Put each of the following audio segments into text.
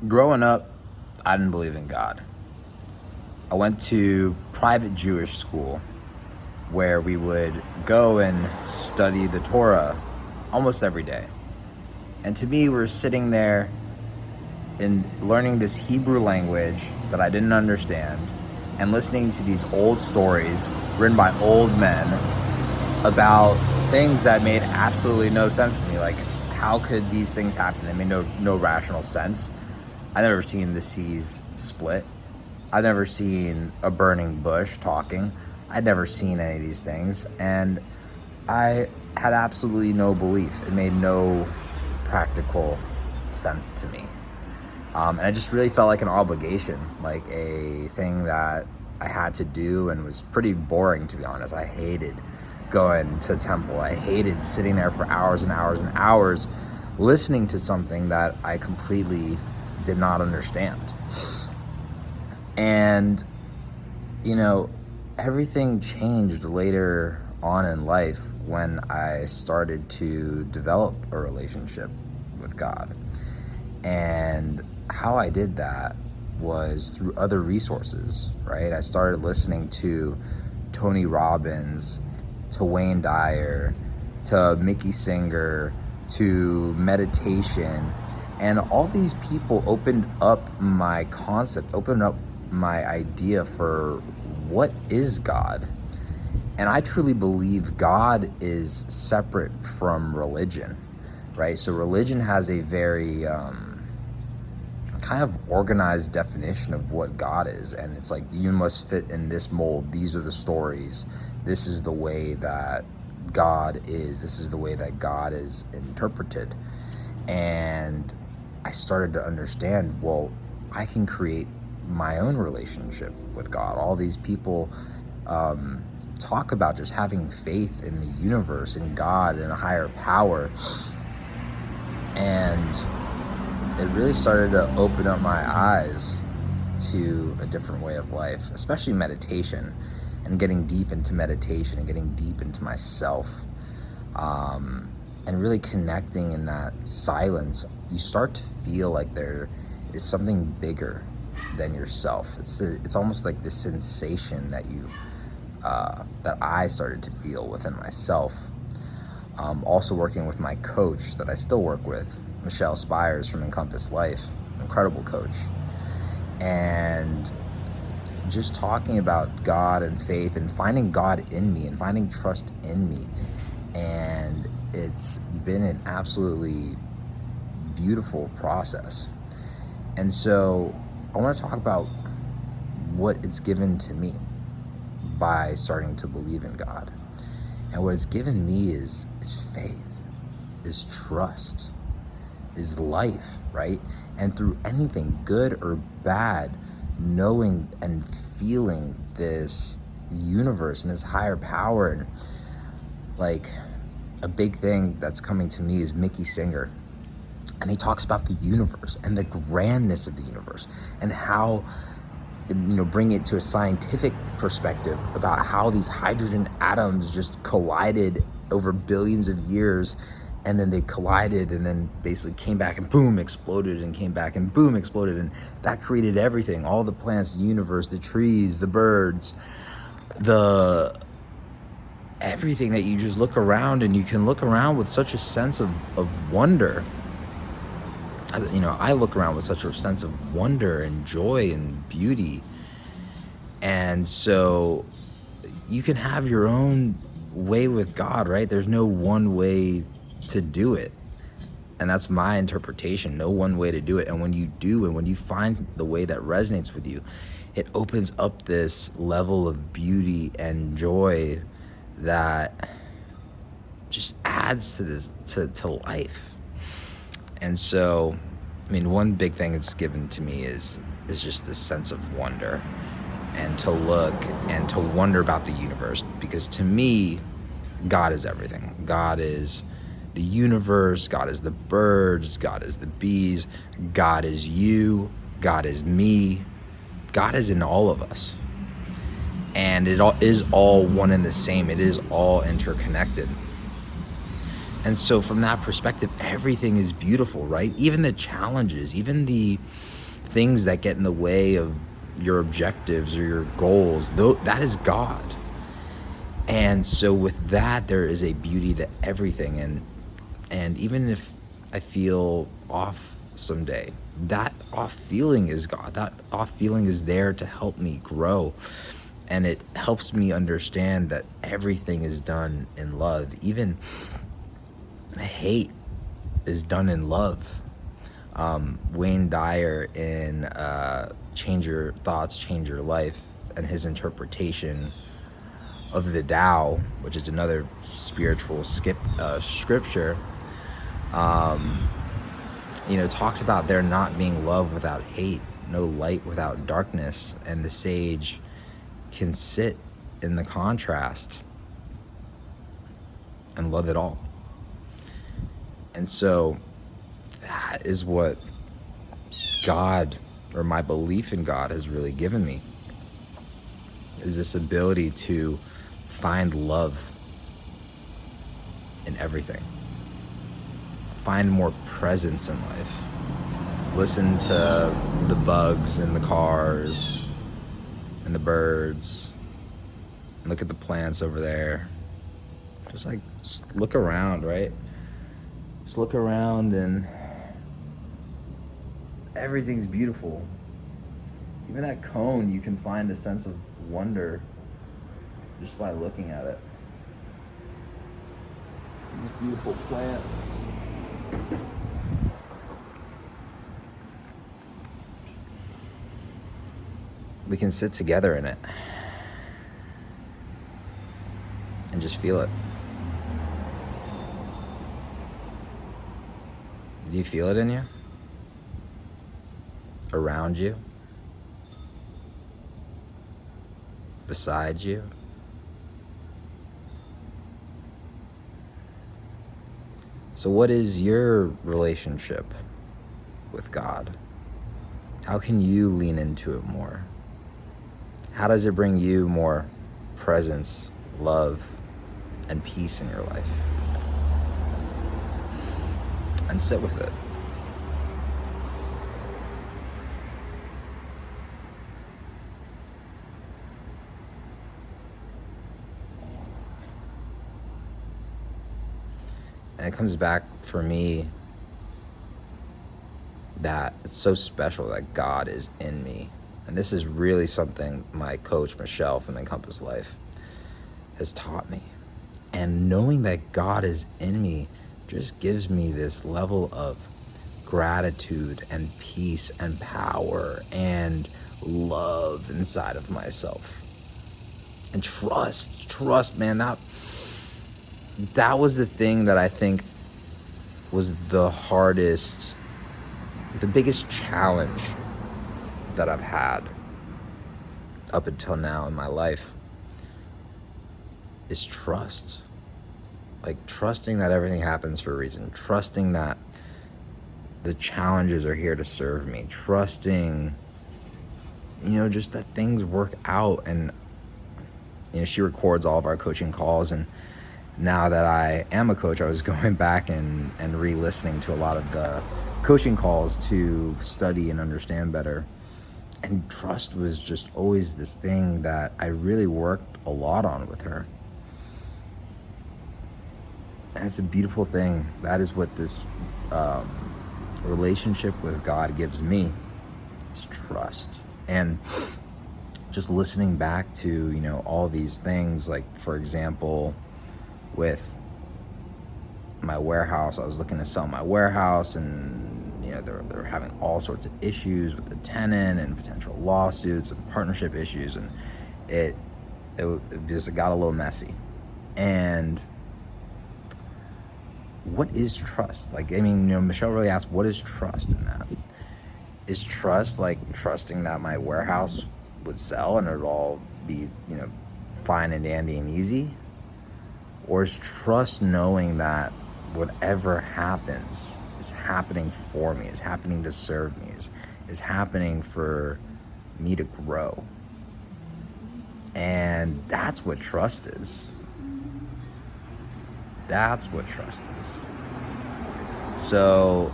Growing up, I didn't believe in God. I went to private Jewish school where we would go and study the Torah almost every day. And to me, we're sitting there and learning this Hebrew language that I didn't understand and listening to these old stories written by old men about things that made absolutely no sense to me. Like, how could these things happen? They made no rational sense. I've never seen the seas split. I've never seen a burning bush talking. I'd never seen any of these things. And I had absolutely no belief. It made no practical sense to me. And I just really felt like an obligation, like a thing that I had to do, and was pretty boring, to be honest. I hated going to temple. I hated sitting there for hours and hours and hours listening to something that I completely did not understand. And, everything changed later on in life when I started to develop a relationship with God. And how I did that was through other resources, right? I started listening to Tony Robbins, to Wayne Dyer, to Mickey Singer, to meditation. And all these people opened up my concept, opened up my idea for what is God. And I truly believe God is separate from religion, right? So religion has a very kind of organized definition of what God is. And it's like, you must fit in this mold. These are the stories. This is the way that God is. This is the way that God is interpreted. And I started to understand, well, I can create my own relationship with God. All these people talk about just having faith in the universe, in God, in a higher power. And it really started to open up my eyes to a different way of life, especially meditation, and getting deep into meditation and getting deep into myself, and really connecting in that silence. You start to feel like there is something bigger than yourself. It's almost like this sensation that that I started to feel within myself. Also working with my coach that I still work with, Michelle Spires from Encompass Life, incredible coach. And just talking about God and faith and finding God in me and finding trust in me. And it's been an absolutely beautiful process. And so I want to talk about what it's given to me by starting to believe in God. And what it's given me is faith, is trust, is life, right? And through anything, good or bad, knowing and feeling this universe and this higher power. And like, a big thing that's coming to me is Mickey Singer. And he talks about the universe and the grandness of the universe, and how, bring it to a scientific perspective about how these hydrogen atoms just collided over billions of years, and then they collided and then basically came back and boom, exploded, and came back and boom, exploded. And that created everything, all the plants, the universe, the trees, the birds, everything that you just look around, and you can look around with such a sense of wonder. I look around with such a sense of wonder and joy and beauty. And so you can have your own way with God, right? There's no one way to do it. And that's my interpretation. No one way to do it. And when you do, and when you find the way that resonates with you, it opens up this level of beauty and joy that just adds to this, to life. And so, one big thing it's given to me is just this sense of wonder, and to look and to wonder about the universe. Because to me, God is everything. God is the universe. God is the birds. God is the bees. God is you. God is me. God is in all of us. And it all is all one and the same. It is all interconnected. And so from that perspective, everything is beautiful, right? Even the challenges, even the things that get in the way of your objectives or your goals, though, that is God. And so with that, there is a beauty to everything. And even if I feel off someday, that off feeling is God. That off feeling is there to help me grow. And it helps me understand that everything is done in love. Even hate is done in love. Wayne Dyer in Change Your Thoughts, Change Your Life, and his interpretation of the Tao, which is another spiritual scripture, talks about there not being love without hate, no light without darkness, and the sage can sit in the contrast and love it all. And so that is what God, or my belief in God, has really given me, is this ability to find love in everything. Find more presence in life. Listen to the bugs in the cars and the birds. Look at the plants over there. Just look around, right? Just look around and everything's beautiful. Even that cone, you can find a sense of wonder just by looking at it. These beautiful plants. We can sit together in it and just feel it. Do you feel it in you? Around you? Beside you? So what is your relationship with God? How can you lean into it more? How does it bring you more presence, love, and peace in your life? And sit with it. And it comes back for me that it's so special that God is in me. And this is really something my coach, Michelle from Encompass Life, has taught me. And knowing that God is in me just gives me this level of gratitude and peace and power and love inside of myself. And trust, man, that was the thing that I think was the hardest, the biggest challenge that I've had up until now in my life, is trust. Like trusting that everything happens for a reason, trusting that the challenges are here to serve me, trusting, just that things work out. And, she records all of our coaching calls. And now that I am a coach, I was going back and re-listening to a lot of the coaching calls to study and understand better. And trust was just always this thing that I really worked a lot on with her. And it's a beautiful thing. That is what this relationship with God gives me, is trust. And just listening back to, all these things, like, for example, with my warehouse, I was looking to sell my warehouse, and they're having all sorts of issues with the tenant and potential lawsuits and partnership issues, and it just got a little messy. And what is trust? Michelle really asked, what is trust in that? Is trust like trusting that my warehouse would sell and it would all be, fine and dandy and easy? Or is trust knowing that whatever happens is happening for me, is happening to serve me, is happening for me to grow? And that's what trust is. That's what trust is. So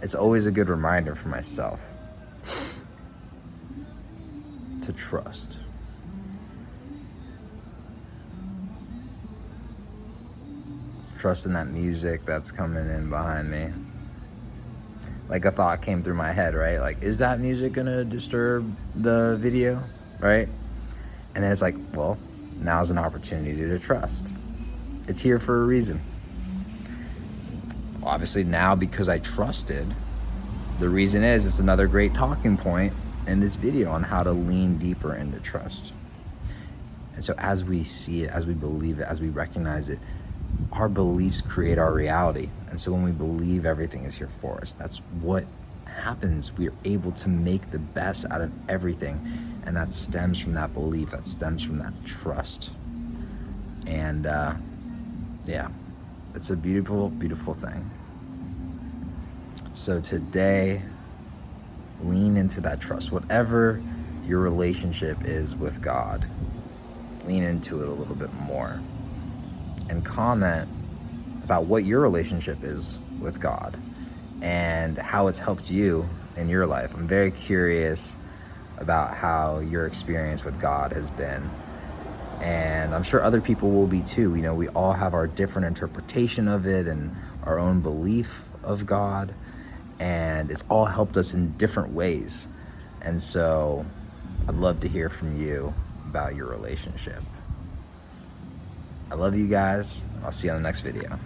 it's always a good reminder for myself to trust. Trust in that music that's coming in behind me. Like a thought came through my head, right? Like, is that music gonna disturb the video, right? And then it's like, well, now's an opportunity to trust. It's here for a reason. Obviously now, because I trusted, the reason is it's another great talking point in this video on how to lean deeper into trust. And so as we see it, as we believe it, as we recognize it, our beliefs create our reality. And so when we believe everything is here for us, that's what happens. We're able to make the best out of everything. And that stems from that belief, that stems from that trust. And yeah, it's a beautiful, beautiful thing. So today, lean into that trust. Whatever your relationship is with God, lean into it a little bit more. And comment about what your relationship is with God and how it's helped you in your life. I'm very curious about how your experience with God has been. And I'm sure other people will be too. You know, we all have our different interpretation of it and our own belief of God. And it's all helped us in different ways. And so I'd love to hear from you about your relationship. I love you guys. I'll see you on the next video.